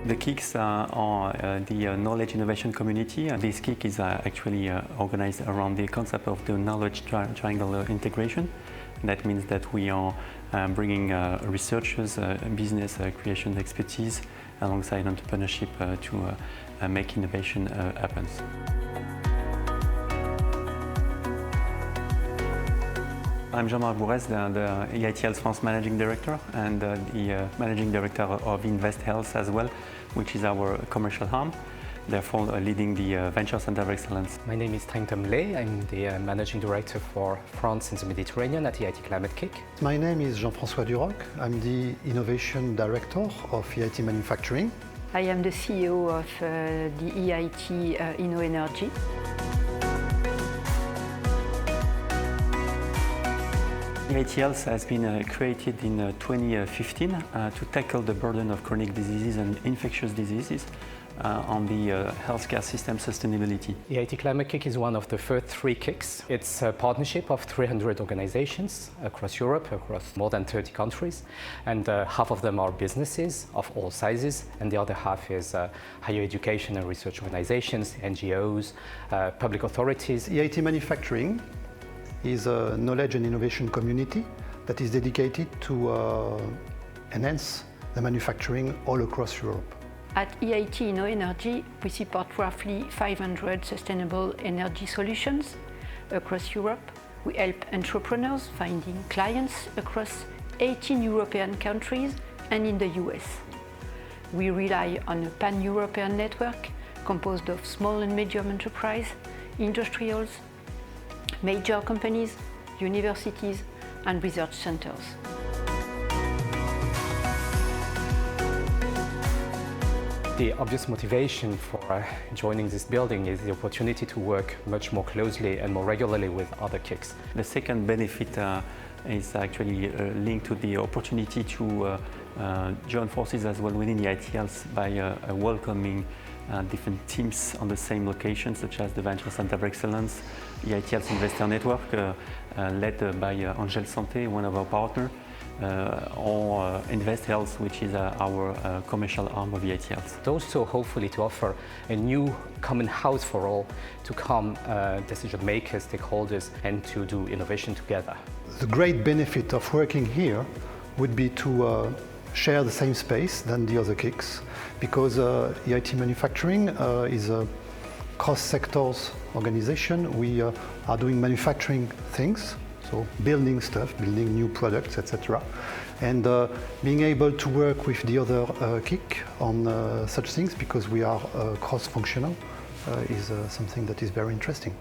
The KICs are the knowledge innovation community. This KIC is actually organized around the concept of the knowledge triangle integration. That means that we are bringing researchers, business creation expertise alongside entrepreneurship to make innovation happen. I'm Jean-Marc Bourez, the EIT Health France Managing Director and the Managing Director of Invest Health as well, which is our commercial arm, therefore leading the Venture Center of Excellence. My name is Thanh-Tâm, I'm the Managing Director for France and the Mediterranean at EIT Climate-KIC. My name is Jean-François Duroc. I'm the Innovation Director of EIT Manufacturing. I am the CEO of the EIT InnoEnergy. EIT Health has been created in 2015 to tackle the burden of chronic diseases and infectious diseases on the healthcare system sustainability. EIT Climate-KIC is one of the first 3 KICs. It's a partnership of 300 organizations across Europe, across more than 30 countries, and half of them are businesses of all sizes, and the other half is higher education and research organizations, NGOs, public authorities. EIT Manufacturing is a knowledge and innovation community that is dedicated to enhance the manufacturing all across Europe. At EIT InnoEnergy, we support roughly 500 sustainable energy solutions across Europe. We help entrepreneurs finding clients across 18 European countries and in the US. We rely on a pan-European network composed of small and medium enterprise, industrials, major companies, universities, and research centers. The obvious motivation for joining this building is the opportunity to work much more closely and more regularly with other KICs. The second benefit is actually linked to the opportunity to join forces as well within EIT Health by welcoming different teams on the same location, such as the Venture Center of Excellence, EIT Health Investor Network, led by Angel Santé, one of our partners, or Invest Health, which is our commercial arm of EIT Health. Also, hopefully, to offer a new common house for all to come decision makers, stakeholders, and to do innovation together. The great benefit of working here would be to share the same space than the other KICs, because EIT Manufacturing is a cross-sectors organization. We are doing manufacturing things, so building stuff, building new products, etc. And being able to work with the other KIC on such things, because we are cross-functional, is something that is very interesting.